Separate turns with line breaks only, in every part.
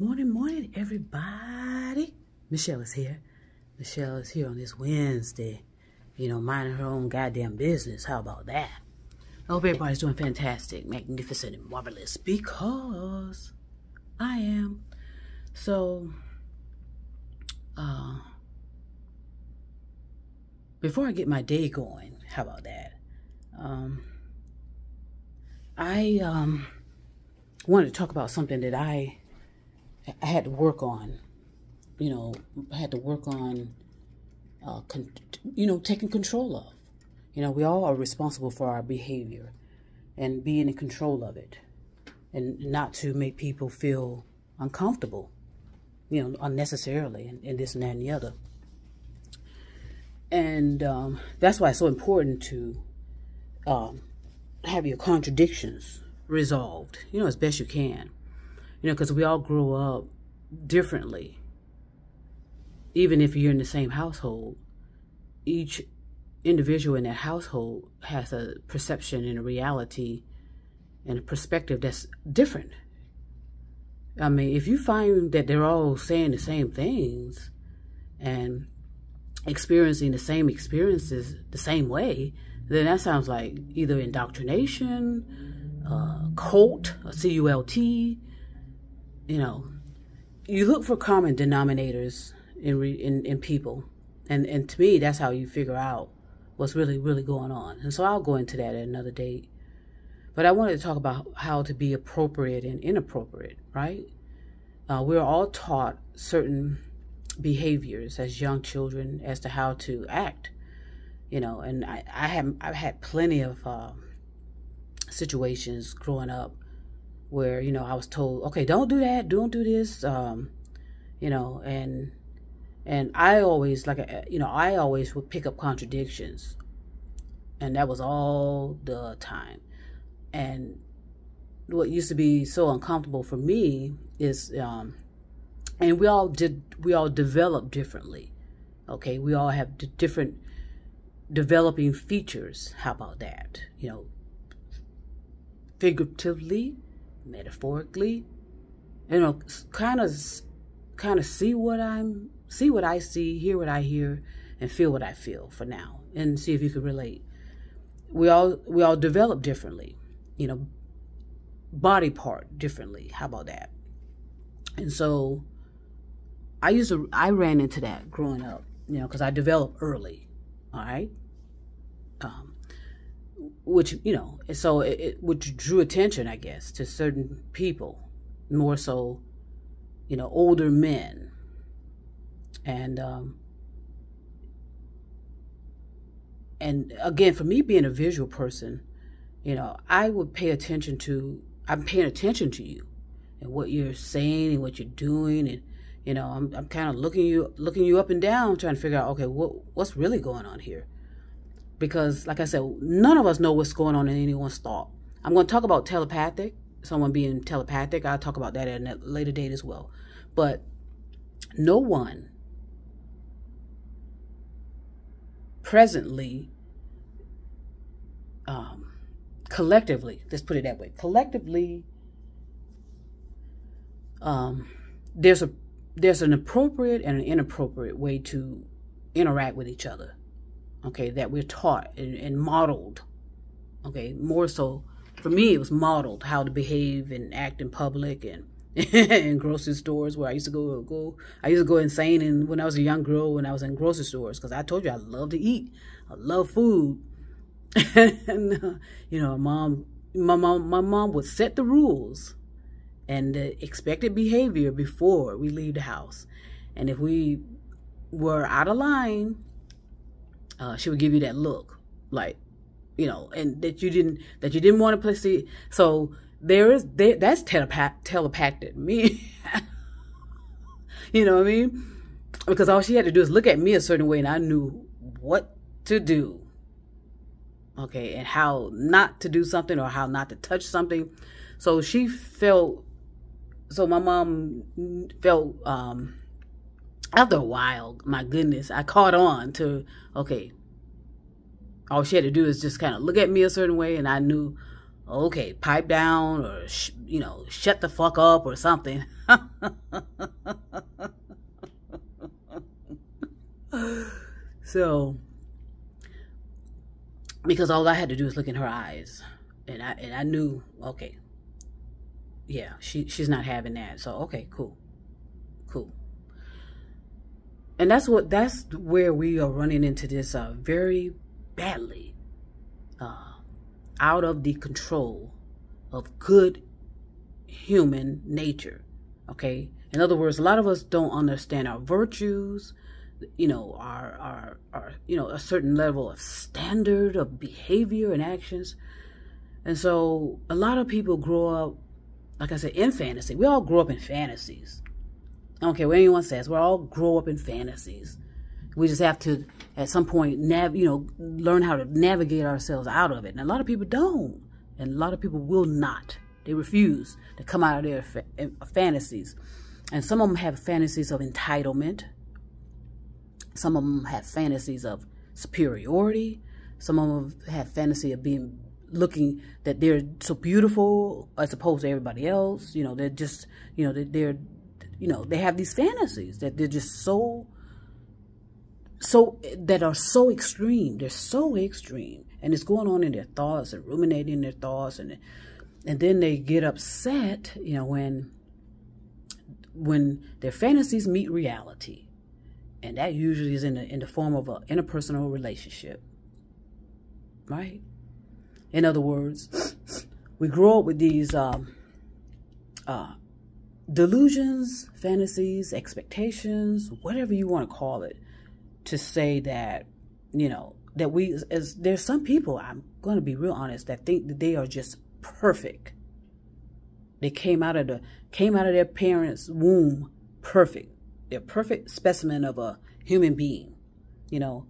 Morning, morning, everybody. Michelle is here. Michelle is here on this Wednesday. Minding her own goddamn business. How about that? I hope everybody's doing fantastic, magnificent, and marvelous, because I am. So, before I get my day going, how about that? I wanted to talk about something that I had to work on. I had to work on, taking control of. We all are responsible for our behavior and being in control of it, and not to make people feel uncomfortable, unnecessarily, and this and that and the other. And that's why it's so important to have your contradictions resolved, as best you can. Because we all grow up differently. Even if you're in the same household, each individual in that household has a perception and a reality and a perspective that's different. I mean, if you find that they're all saying the same things and experiencing the same experiences the same way, then that sounds like either indoctrination, cult, a C-U-L-T. You look for common denominators in people, and to me, that's how you figure out what's really going on. And so I'll go into that at another date. But I wanted to talk about how to be appropriate and inappropriate, right? We're all taught certain behaviors as young children as to how to act, and I've had plenty of situations growing up where, I was told, okay, don't do that, don't do this, and I always, I always would pick up contradictions, and that was all the time. And what used to be so uncomfortable for me is, and we all develop differently, okay? We all have different developing features. How about that? Figuratively, metaphorically, kind of see what I see, hear what I hear, and feel what I feel for now, and see if you can relate. We all develop differently, body part differently. How about that? And so I ran into that growing up, because I developed early, all right? Which drew attention, I guess, to certain people, more so, older men. And again, for me being a visual person, I would pay attention to, I'm paying attention to you and what you're saying and what you're doing. And, I'm kind of looking you up and down, trying to figure out, okay, what's really going on here? Because, like I said, none of us know what's going on in anyone's thought. I'm going to talk about telepathic, someone being telepathic. I'll talk about that at a later date as well. But no one presently, collectively, let's put it that way, collectively, there's an appropriate and an inappropriate way to interact with each other. Okay, that we're taught and modeled. Okay, more so for me, it was modeled how to behave and act in public and in grocery stores, where I used to go. I used to go insane, and when I was a young girl, when I was in grocery stores, because I told you I love to eat, I love food, and my mom would set the rules and the expected behavior before we leave the house, and if we were out of line, she would give you that look, like, and that you didn't want to play. So that's telepathic me. You know what I mean? Because all she had to do is look at me a certain way, and I knew what to do. Okay, and how not to do something or how not to touch something. So my mom felt, after a while, my goodness, I caught on to, okay, all she had to do is just kind of look at me a certain way, and I knew, okay, pipe down, or you know, shut the fuck up or something. So, because all I had to do was look in her eyes, and I knew, okay, yeah, she's not having that. So okay, cool. And that's where we are running into this very badly, out of the control of good human nature. Okay, in other words, a lot of us don't understand our virtues, you know, our you know, a certain level of standard of behavior and actions. And so a lot of people grow up, like I said, in fantasy. We all grow up in fantasies. I don't care what anyone says. We all grow up in fantasies. We just have to, at some point, learn how to navigate ourselves out of it. And a lot of people don't. And a lot of people will not. They refuse to come out of their fantasies. And some of them have fantasies of entitlement. Some of them have fantasies of superiority. Some of them have fantasy of looking that they're so beautiful as opposed to everybody else. You know, they're just, you know, they have these fantasies that they're just that are so extreme. They're so extreme. And it's going on in their thoughts and ruminating their thoughts. And then they get upset, you know, when their fantasies meet reality. And that usually is in the form of an interpersonal relationship. Right? In other words, we grow up with these delusions, fantasies, expectations, whatever you want to call it, to say that, you know, that there's some people, I'm going to be real honest, that think that they are just perfect. They came out of their parents' womb perfect. They're a perfect specimen of a human being, you know,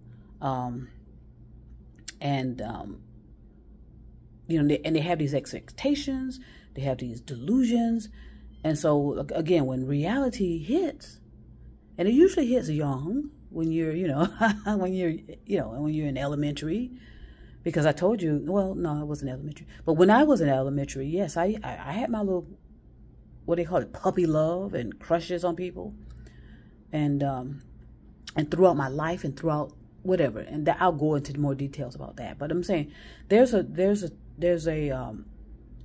you know, and they have these expectations, they have these delusions. And so, again, when reality hits, and it usually hits young, when you're, you know, when you're in elementary, because I told you, well, no, I wasn't elementary, but when I was in elementary, yes, I had my little, what they call it, puppy love and crushes on people, and throughout my life and throughout whatever, and I'll go into more details about that. But I'm saying there's a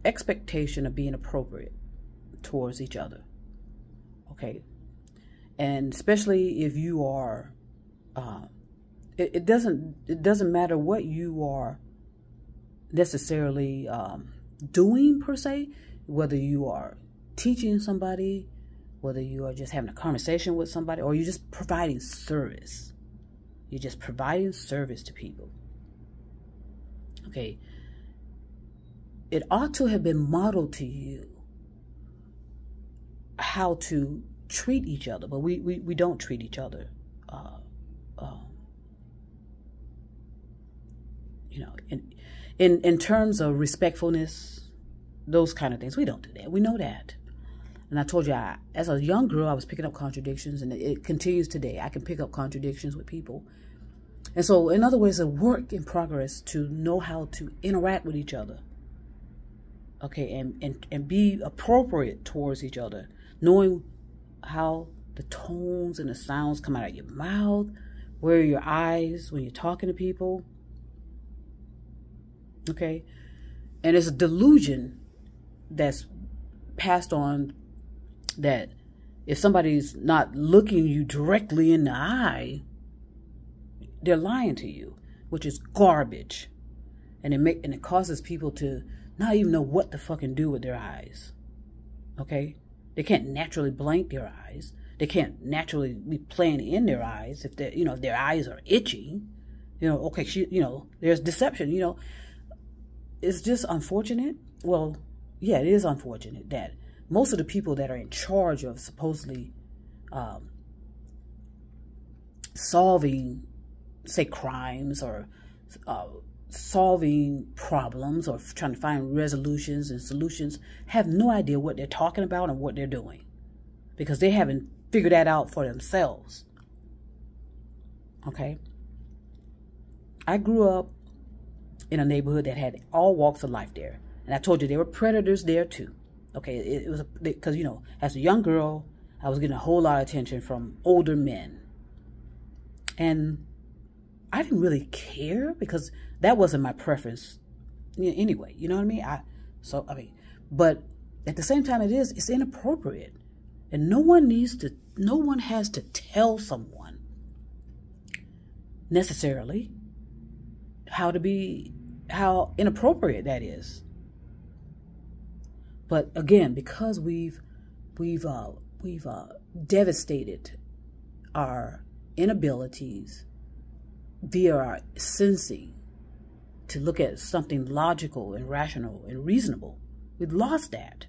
expectation of being appropriate towards each other. Okay. And especially if you are, it doesn't matter what you are necessarily doing per se, whether you are teaching somebody, whether you are just having a conversation with somebody, or you're just providing service. You're just providing service to people. Okay. It ought to have been modeled to you how to treat each other, but we don't treat each other, you know, in terms of respectfulness, those kind of things. We don't do that. We know that. And I told you, as a young girl, I was picking up contradictions, and it continues today. I can pick up contradictions with people. And so, in other words, a work in progress to know how to interact with each other. Okay, and be appropriate towards each other, knowing how the tones and the sounds come out of your mouth, where are your eyes when you're talking to people. Okay, and it's a delusion that's passed on that if somebody's not looking you directly in the eye, they're lying to you, which is garbage, and it causes people to not even know what to fucking do with their eyes. Okay, they can't naturally blink their eyes. They can't naturally be playing in their eyes if they, you know, if their eyes are itchy. You know, okay, you know, there's deception. You know, it's just unfortunate. Well, yeah, it is unfortunate that most of the people that are in charge of supposedly solving, say, crimes or solving problems or trying to find resolutions and solutions have no idea what they're talking about and what they're doing, because they haven't figured that out for themselves. Okay? I grew up in a neighborhood that had all walks of life there. And I told you there were predators there too. Okay, it was because, you know, as a young girl, I was getting a whole lot of attention from older men. And I didn't really care because that wasn't my preference anyway. You know what I mean? But at the same time, it's inappropriate. And no one has to tell someone necessarily how inappropriate that is. But again, because we've devastated our inabilities via our sensing to look at something logical and rational and reasonable, we've lost that.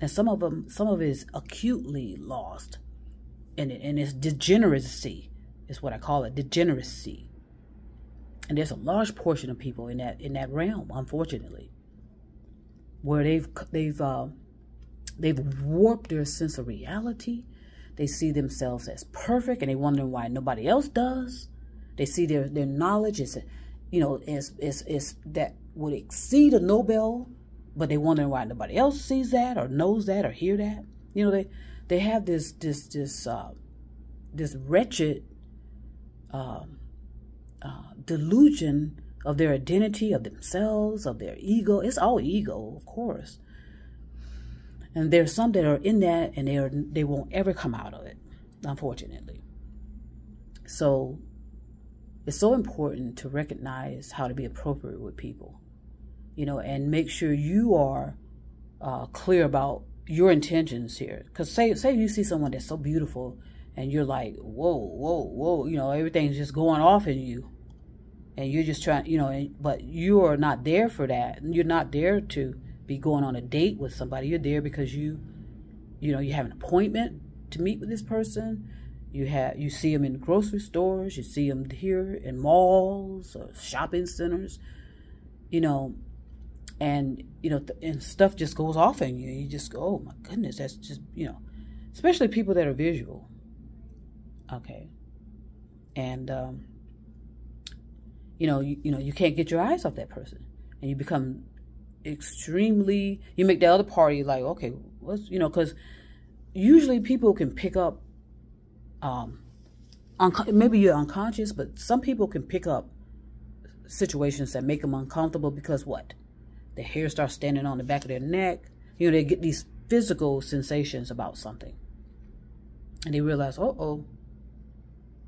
And some of it is acutely lost, and it's degeneracy is what I call it, degeneracy. And there's a large portion of people in that realm, unfortunately, where they've warped their sense of reality. They see themselves as perfect, and they wonder why nobody else does. They see their knowledge is, you know, is that would exceed a Nobel, but they wonder why nobody else sees that or knows that or hear that. You know, they have this wretched delusion of their identity, of themselves, of their ego. It's all ego, of course. And there's some that are in that, and they won't ever come out of it, unfortunately. So it's so important to recognize how to be appropriate with people, you know, and make sure you are clear about your intentions here. Because say you see someone that's so beautiful, and you're like, whoa, whoa, whoa, you know, everything's just going off in you. And you're just trying, you know, but you are not there for that. You're not there to be going on a date with somebody. You're there because you have an appointment to meet with this person. You see them in grocery stores. You see them here in malls or shopping centers, you know, and, you know, and stuff just goes off in you. You just go, oh my goodness, that's just, you know, especially people that are visual. Okay. And, you can't get your eyes off that person, and you become extremely, you make the other party like, okay, because usually people can pick up, maybe you're unconscious, but some people can pick up situations that make them uncomfortable because what? Their hair starts standing on the back of their neck. You know, they get these physical sensations about something, and they realize, uh-oh,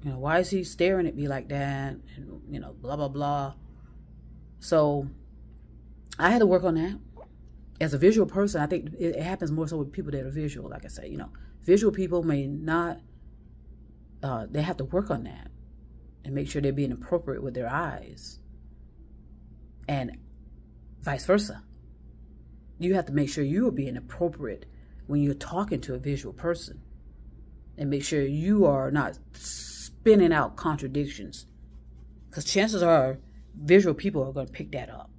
you know, why is he staring at me like that? And, you know, blah, blah, blah. So I had to work on that. As a visual person, I think it happens more so with people that are visual. Like I say, you know, visual people may not, they have to work on that and make sure they're being appropriate with their eyes. And vice versa. You have to make sure you are being appropriate when you're talking to a visual person. And make sure you are not spinning out contradictions. Because chances are visual people are going to pick that up.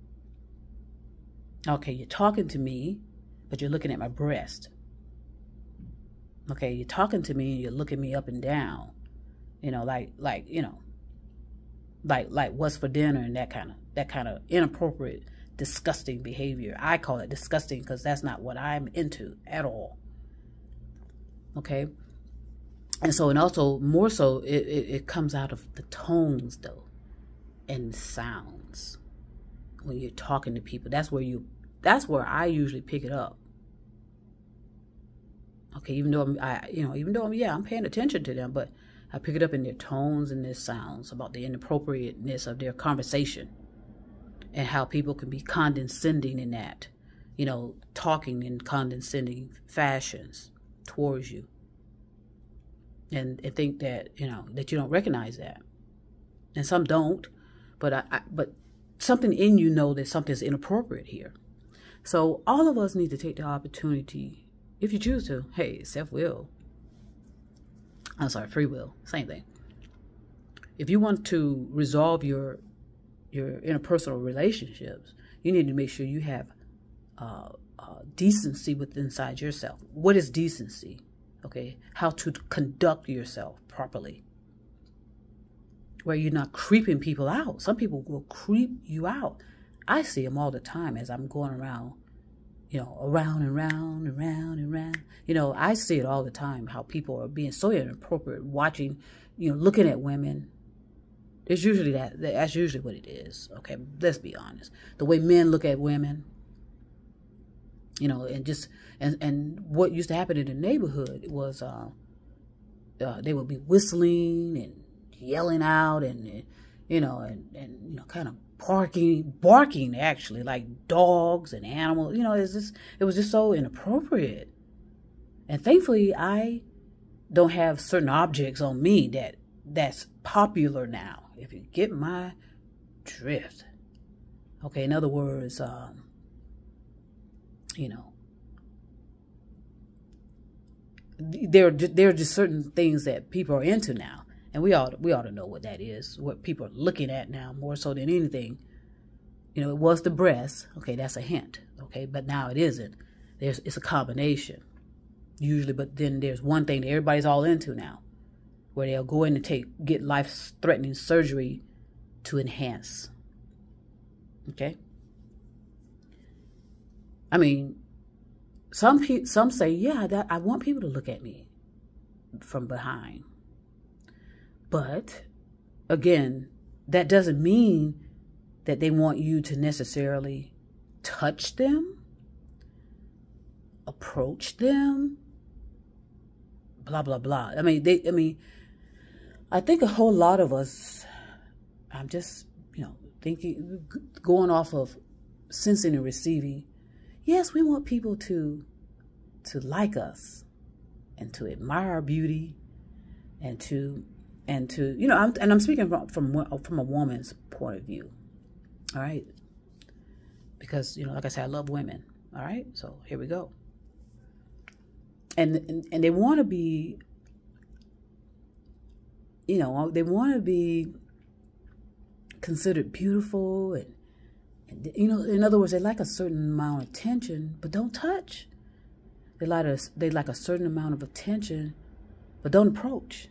Okay, you're talking to me, but you're looking at my breast. Okay, you're talking to me and you're looking me up and down. You know, like what's for dinner and that kind of inappropriate, disgusting behavior. I call it disgusting because that's not what I'm into at all. Okay? And so, and also more so, it comes out of the tones though, and sounds. When you're talking to people, that's where I usually pick it up. Okay, even though I'm paying attention to them, but I pick it up in their tones and their sounds about the inappropriateness of their conversation and how people can be condescending in that, you know, talking in condescending fashions towards you. And think that, you know, that you don't recognize that. And some don't, but something in you know that something's inappropriate here. So all of us need to take the opportunity, if you choose to, hey, free will, same thing. If you want to resolve your interpersonal relationships, you need to make sure you have decency within inside yourself. What is decency? Okay, how to conduct yourself properly, where you're not creeping people out. Some people will creep you out. I see them all the time as I'm going around, you know, around and round and round and round. You know, I see it all the time, how people are being so inappropriate, watching, you know, looking at women. It's usually that's usually what it is. Okay, let's be honest. The way men look at women, you know, and what used to happen in the neighborhood was they would be whistling and yelling out and you know kind of barking actually like dogs and animals. You know, it was just so inappropriate. And thankfully, I don't have certain objects on me that's popular now. If you get my drift. Okay, in other words, you know, there are just certain things that people are into now, and we ought to know what that is, what people are looking at now more so than anything. You know, it was the breast. Okay, that's a hint. Okay, but now it isn't. It's a combination usually, but then there's one thing that everybody's all into now, where they'll go in and get life-threatening surgery to enhance. Okay? I mean, some say, yeah, that I want people to look at me from behind. But, again, that doesn't mean that they want you to necessarily touch them, approach them, blah, blah, blah. I think a whole lot of us, I'm just, you know, thinking, going off of sensing and receiving. Yes, we want people to like us and to admire our beauty and to you know, I'm speaking from a woman's point of view. All right? Because, you know, like I said, I love women. All right? So here we go. And they want to be, you know, they want to be considered beautiful and you know, in other words, they like a certain amount of attention, but don't touch. They like a certain amount of attention, but don't approach.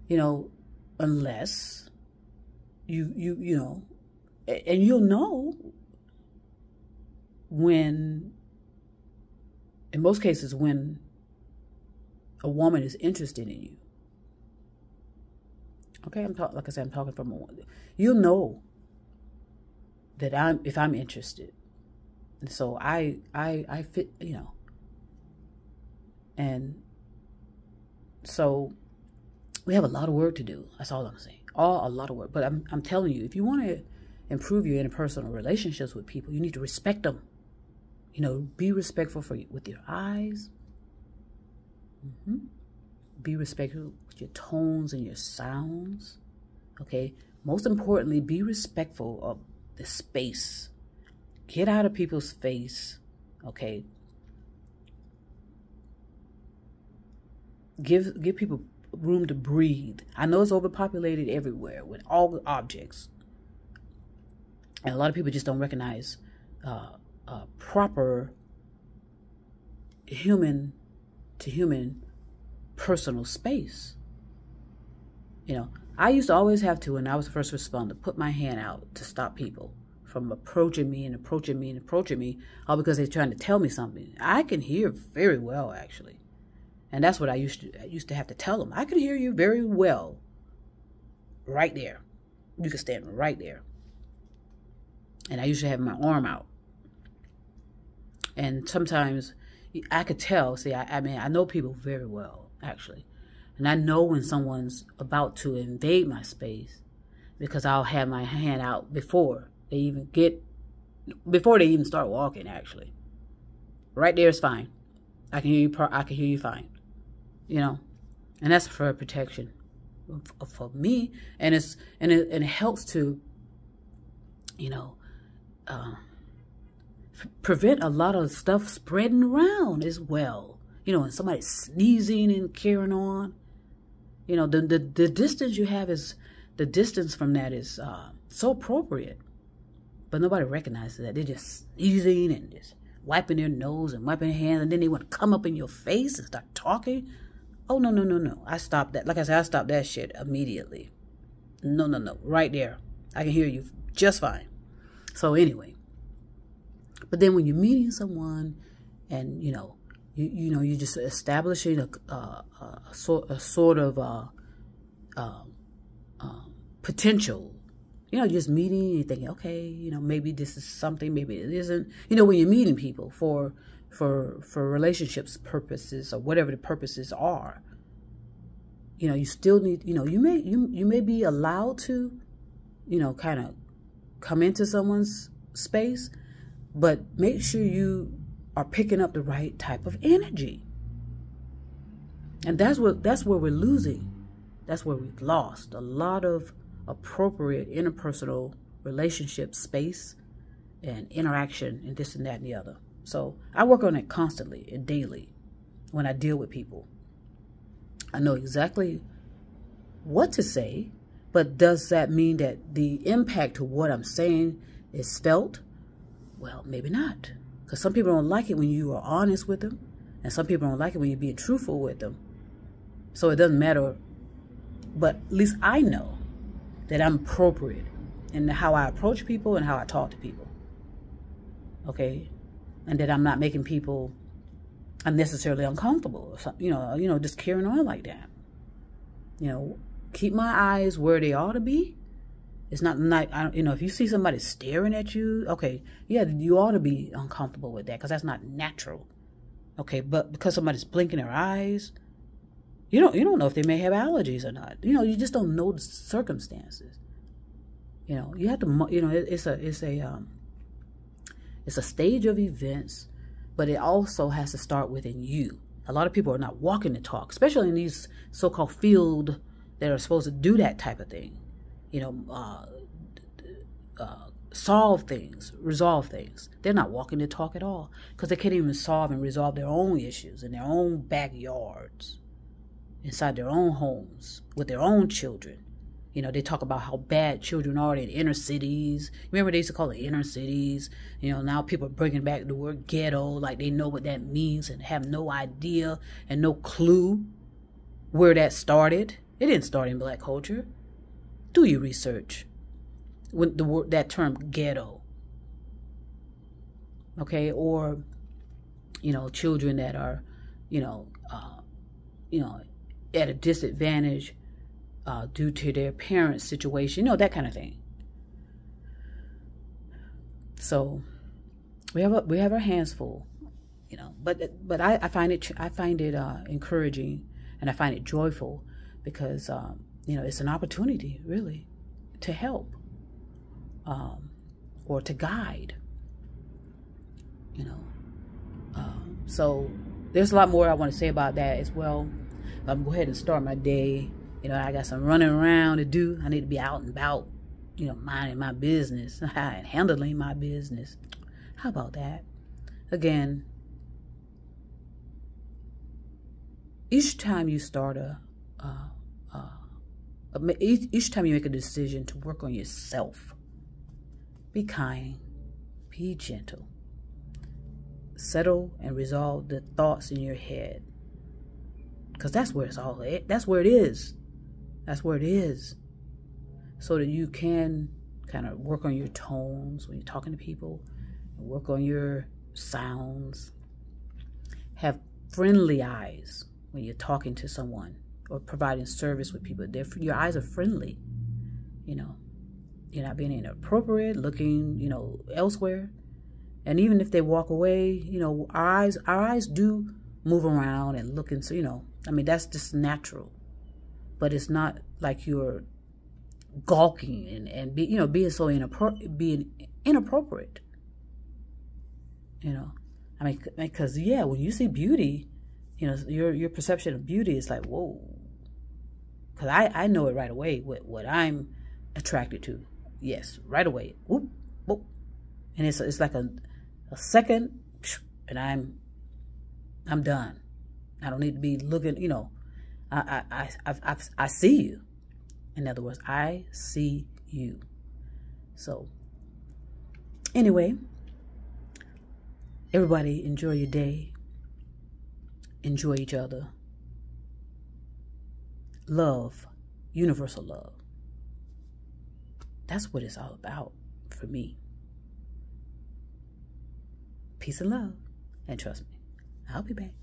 You know, unless you know, and you'll know when, in most cases, when a woman is interested in you. Okay, like I said, I'm talking from a woman. You'll know that if I'm interested. And so I fit, you know. And so we have a lot of work to do. That's all I'm saying. A lot of work. But I'm telling you, if you want to improve your interpersonal relationships with people, you need to respect them. You know, be respectful with your eyes. Be respectful with your tones and your sounds. Okay? Most importantly, be respectful of the space. Get out of people's face. Okay? Give people room to breathe. I know it's overpopulated everywhere with all the objects. And a lot of people just don't recognize proper human to human personal space. You know, I used to always have to, when I was the first responder, put my hand out to stop people from approaching me, all because they're trying to tell me something. I can hear very well, actually. And that's what I used to have to tell them. I can hear you very well right there. You can stand right there. And I usually have my arm out. And sometimes I could tell, see, I mean, I know people very well, actually. And I know when someone's about to invade my space because I'll have my hand out before they even start walking, actually. Right there is fine. I can hear you fine. You know, and that's for protection for me, and it helps to, you know, prevent a lot of stuff spreading around as well. You know, when somebody's sneezing and carrying on, you know, the distance you have is, the distance from that is so appropriate, but nobody recognizes that. They're just sneezing and just wiping their nose and wiping their hands, and then they want to come up in your face and start talking. Oh, no. I stopped that. Like I said, I stopped that shit immediately. No. Right there. I can hear you just fine. So anyway, But then when you're meeting someone and, you're just establishing a sort of potential, just meeting, you're thinking, okay, maybe this is something, maybe it isn't. When you're meeting people for relationships purposes or whatever the purposes are, you still need, you may be allowed to, kind of come into someone's space, but make sure you are picking up the right type of energy. And that's where we're losing. That's where we've lost a lot of appropriate interpersonal relationship space and interaction and this and that and the other. So I work on it constantly and daily when I deal with people. I know exactly what to say, but does that mean that the impact of what I'm saying is felt? Well, maybe not. Because some people don't like it when you are honest with them, and some people don't like it when you're being truthful with them. So it doesn't matter, but at least I know that I'm appropriate in how I approach people and how I talk to people. Okay? And that I'm not making people unnecessarily uncomfortable or something, just carrying on like that. Keep my eyes where they ought to be. It's not like, if you see somebody staring at you, okay, yeah, you ought to be uncomfortable with that because that's not natural. Okay, but because somebody's blinking their eyes, you don't know if they may have allergies or not. You just don't know the circumstances. You have to, it's a stage of events, but it also has to start within you. A lot of people are not walking the talk, especially in these so-called field that are supposed to do that type of thing. Solve things, resolve things. They're not walking the talk at all because they can't even solve and resolve their own issues in their own backyards, inside their own homes, with their own children. They talk about how bad children are in inner cities. Remember they used to call it inner cities? Now people are bringing back the word ghetto like they know what that means and have no idea and no clue where that started. It didn't start in black culture. Do your research with that term ghetto. Okay, or children that are at a disadvantage due to their parents' situation, that kind of thing. So we have our hands full, but I find it encouraging, and I find it joyful because it's an opportunity really to help or to guide. So there's a lot more I want to say about that as well. I'm go ahead and start my day. I got some running around to do. I need to be out and about, minding my business and handling my business. How about that? Again, each time you start each time you make a decision to work on yourself, be kind, be gentle, settle and resolve the thoughts in your head, because that's where it's all at. That's where it is. That's where it is. So that you can kind of work on your tones when you're talking to people, and work on your sounds. Have friendly eyes when you're talking to someone or providing service with people. Your eyes are friendly. You're not being inappropriate, looking, elsewhere. And even if they walk away, our eyes do move around and look into, that's just natural. But it's not like you're gawking and being so inappropriate. Because when you see beauty, your perception of beauty is like, whoa. Because I know it right away what I'm attracted to. Yes, right away. Whoop, whoop. And it's like a second, and I'm done. I don't need to be looking. I see you. In other words, I see you. So anyway, everybody enjoy your day. Enjoy each other. Love, universal love. That's what it's all about for me. Peace and love. And trust me, I'll be back.